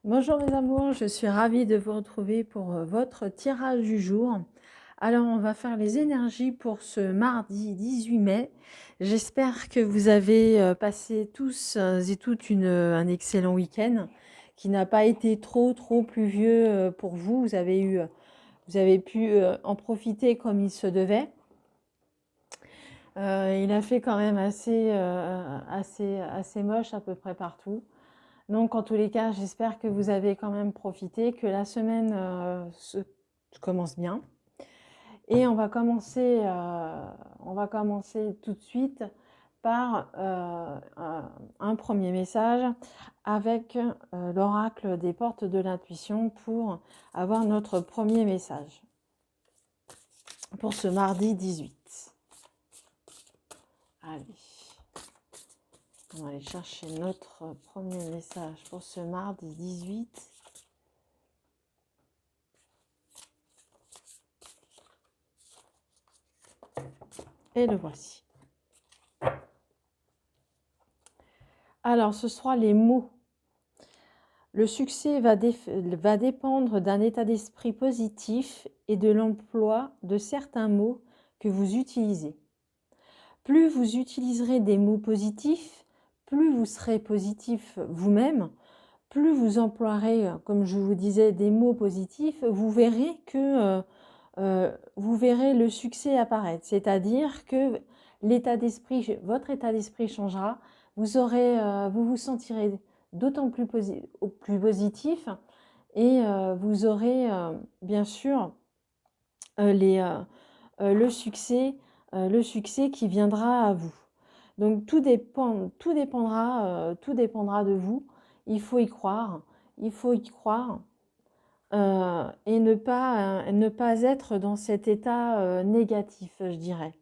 Bonjour mes amours, je suis ravie de vous retrouver pour votre tirage du jour. Alors on va faire les énergies pour ce mardi 18 mai. J'espère que vous avez passé tous et toutes un excellent week-end qui n'a pas été trop pluvieux pour vous. Vous avez pu en profiter comme il se devait. Il a fait quand même assez moche à peu près partout. Donc, en tous les cas, j'espère que vous avez quand même profité, que la semaine commence bien. Et on va commencer tout de suite par un premier message avec l'oracle des portes de l'intuition pour avoir notre premier message pour ce mardi 18. Allez, on va aller chercher notre premier message pour ce mardi 18. Et le voici. Alors, ce sera les mots. Le succès va dépendre d'un état d'esprit positif et de l'emploi de certains mots que vous utilisez. Plus vous utiliserez des mots positifs, plus vous serez positif vous-même, plus vous emploierez, comme je vous disais, des mots positifs, vous verrez que vous verrez le succès apparaître. C'est-à-dire que votre état d'esprit changera, vous vous sentirez d'autant plus positif et vous aurez bien sûr le succès qui viendra à vous. Donc tout dépendra de vous. Il faut y croire, et ne pas être dans cet état négatif, je dirais.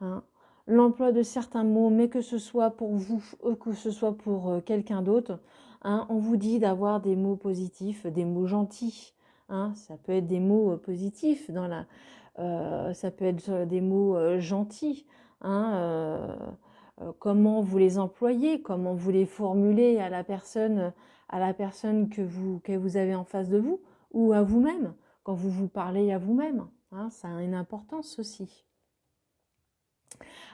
Hein. L'emploi de certains mots, mais que ce soit pour vous ou que ce soit pour quelqu'un d'autre, hein, on vous dit d'avoir des mots positifs, des mots gentils. Hein, ça peut être des mots positifs, ça peut être des mots gentils. Hein, comment vous les employez, comment vous les formulez à la personne que vous avez en face de vous, ou à vous-même, quand vous vous parlez à vous-même. Hein, ça a une importance aussi.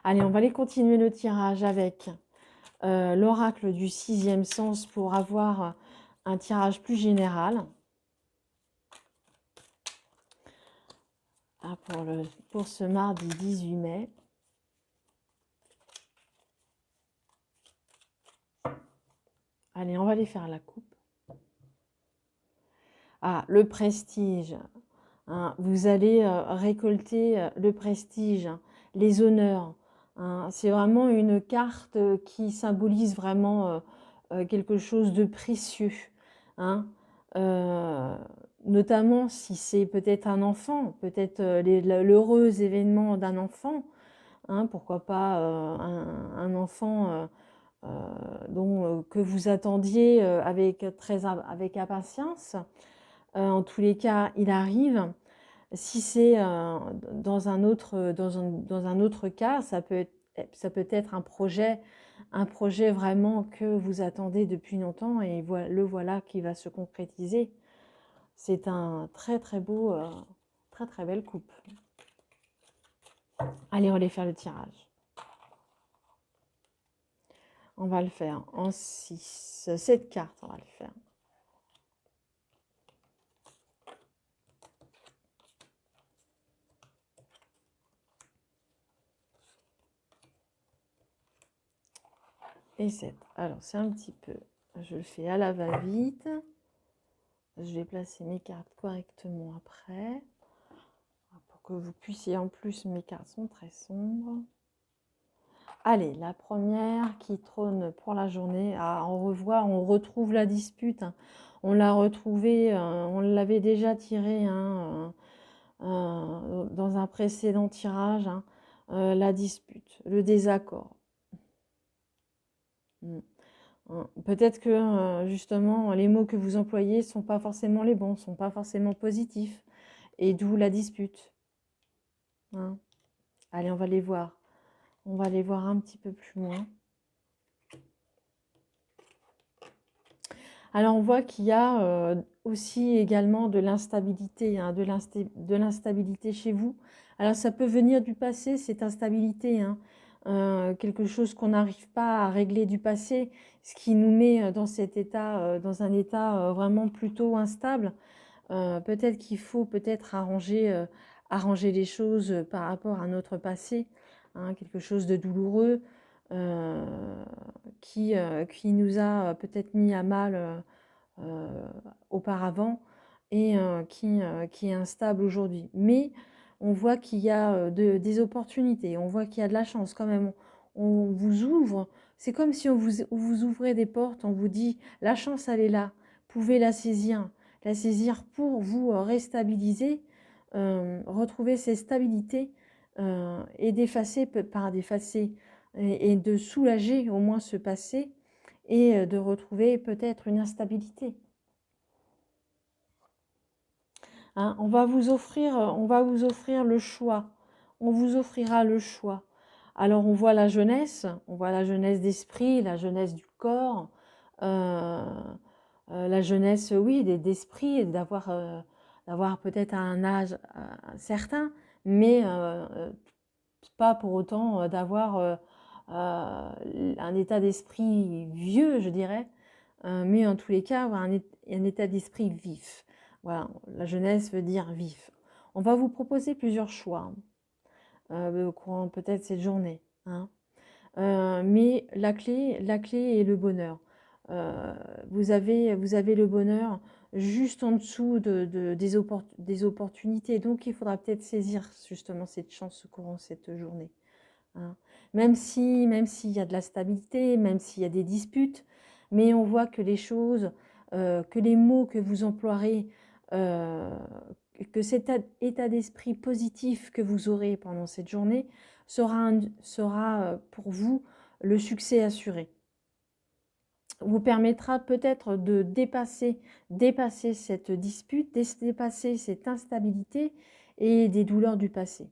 Allez, on va aller continuer le tirage avec l'oracle du 6e sens pour avoir un tirage plus général. Ah, pour ce mardi 18 mai. Allez, on va aller faire la coupe. Ah, le prestige. Hein, vous allez récolter le prestige, les honneurs. Hein, c'est vraiment une carte qui symbolise vraiment quelque chose de précieux. Hein, notamment si c'est peut-être un enfant, peut-être l'heureux événement d'un enfant. Hein, pourquoi pas un enfant que vous attendiez avec impatience. En tous les cas, il arrive. Si c'est dans un autre cas, ça peut être un projet vraiment que vous attendez depuis longtemps et le voilà qui va se concrétiser. C'est un très beau, très belle coupe. Allez, on va aller faire le tirage. On va le faire en 6. 7 cartes, on va le faire. Et 7. Alors, c'est un petit peu... Je le fais à la va-vite. Je vais placer mes cartes correctement après. Pour que vous puissiez... En plus, mes cartes sont très sombres. Allez, la première qui trône pour la journée. Ah, on retrouve la dispute. Hein. On l'a retrouvée, on l'avait déjà tirée dans un précédent tirage. Hein. La dispute, le désaccord. Peut-être que justement les mots que vous employez ne sont pas forcément les bons, ne sont pas forcément positifs, et d'où la dispute. Hein. Allez, on va les voir. On va les voir un petit peu plus loin. Alors, on voit qu'il y a aussi également de l'instabilité, hein, de l'instabilité chez vous. Alors, ça peut venir du passé, cette instabilité, hein, quelque chose qu'on n'arrive pas à régler du passé, ce qui nous met dans cet état, dans un état vraiment plutôt instable. Peut-être qu'il faut peut-être arranger les choses par rapport à notre passé, hein, quelque chose de douloureux qui nous a peut-être mis à mal auparavant et qui est instable aujourd'hui. Mais on voit qu'il y a des opportunités, on voit qu'il y a de la chance quand même. On vous ouvre, c'est comme si on vous ouvrait des portes, on vous dit la chance elle est là, vous pouvez la saisir pour vous restabiliser, retrouver ces stabilités et d'effacer et de soulager au moins ce passé et de retrouver peut-être une instabilité. Hein, on va vous offrir le choix. On vous offrira le choix. Alors on voit la jeunesse d'esprit, la jeunesse du corps, la jeunesse, oui, d'esprit, d'avoir peut-être un âge certain, mais pas pour autant d'avoir un état d'esprit vieux, je dirais, mais en tous les cas, avoir un état d'esprit vif. Voilà, la jeunesse veut dire vif. On va vous proposer plusieurs choix au courant peut-être cette journée, hein. Mais la clé est le bonheur. Vous avez le bonheur juste en dessous des opportunités. Donc, il faudra peut-être saisir justement cette chance au courant de cette journée, hein. Même s'il y a de la stabilité, même s'il y a des disputes, mais on voit que les choses, que les mots que vous emploierez, euh, que cet état d'esprit positif que vous aurez pendant cette journée sera pour vous le succès assuré. Vous permettra peut-être de dépasser cette dispute, dépasser cette instabilité et des douleurs du passé.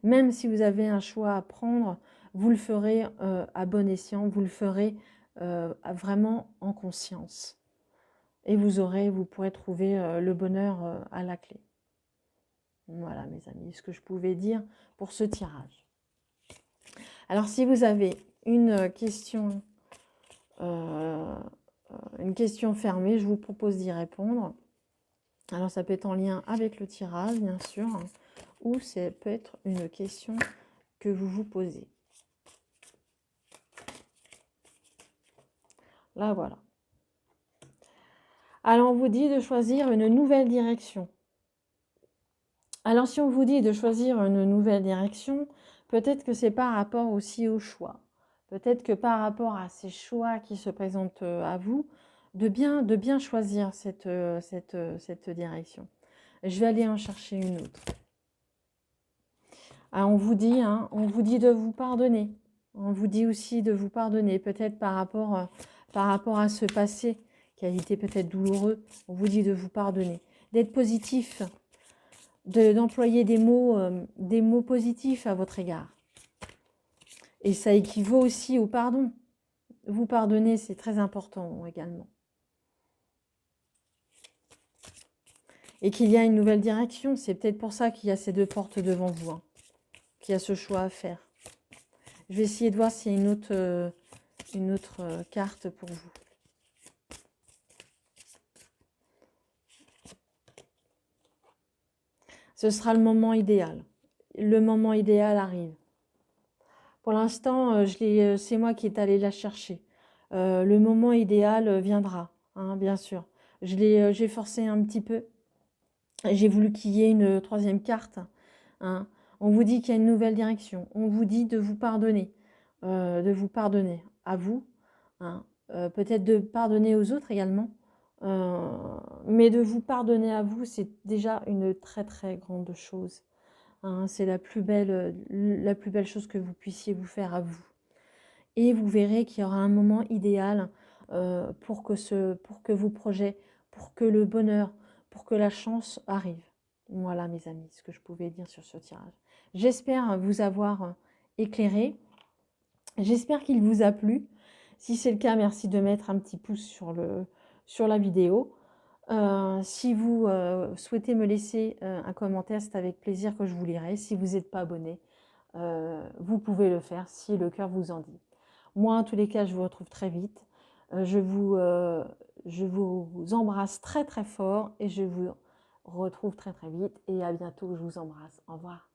Même si vous avez un choix à prendre, vous le ferez à bon escient, vous le ferez vraiment en conscience. Et vous pourrez trouver le bonheur à la clé. Voilà mes amis, ce que je pouvais dire pour ce tirage. Alors si vous avez une question fermée, je vous propose d'y répondre. Alors ça peut être en lien avec le tirage, bien sûr, hein, ou ça peut être une question que vous vous posez. Là, voilà. Alors, on vous dit de choisir une nouvelle direction. Alors, si on vous dit de choisir une nouvelle direction, peut-être que c'est par rapport aussi au choix. Peut-être que par rapport à ces choix qui se présentent à vous, de bien choisir cette direction. Je vais aller en chercher une autre. Ah, on vous dit de vous pardonner. On vous dit aussi de vous pardonner, peut-être par rapport à ce passé qui a été peut-être douloureux. On vous dit de vous pardonner, d'être positif, d'employer des mots positifs à votre égard. Et ça équivaut aussi au pardon. Vous pardonner, c'est très important également. Et qu'il y a une nouvelle direction, c'est peut-être pour ça qu'il y a ces deux portes devant vous, hein, qu'il y a ce choix à faire. Je vais essayer de voir s'il y a une autre carte pour vous. Ce sera le moment idéal. Le moment idéal arrive. Pour l'instant, c'est moi qui est allée la chercher. Le moment idéal viendra, hein, bien sûr. J'ai forcé un petit peu. J'ai voulu qu'il y ait une troisième carte, hein. On vous dit qu'il y a une nouvelle direction. On vous dit de vous pardonner à vous, hein. Peut-être de pardonner aux autres également. Mais de vous pardonner à vous, c'est déjà une très très grande chose, hein. C'est la plus belle chose que vous puissiez vous faire à vous. Et vous verrez qu'il y aura un moment idéal pour que vos projets, pour que le bonheur, pour que la chance arrive. Voilà mes amis, ce que je pouvais dire sur ce tirage. J'espère vous avoir éclairé. J'espère qu'il vous a plu. Si c'est le cas, merci de mettre un petit pouce sur la vidéo. Si vous souhaitez me laisser un commentaire, c'est avec plaisir que je vous lirai. Si vous n'êtes pas abonné, vous pouvez le faire si le cœur vous en dit. Moi, en tous les cas, je vous retrouve très vite. Je vous embrasse très très fort et je vous retrouve très très vite. Et à bientôt, je vous embrasse. Au revoir.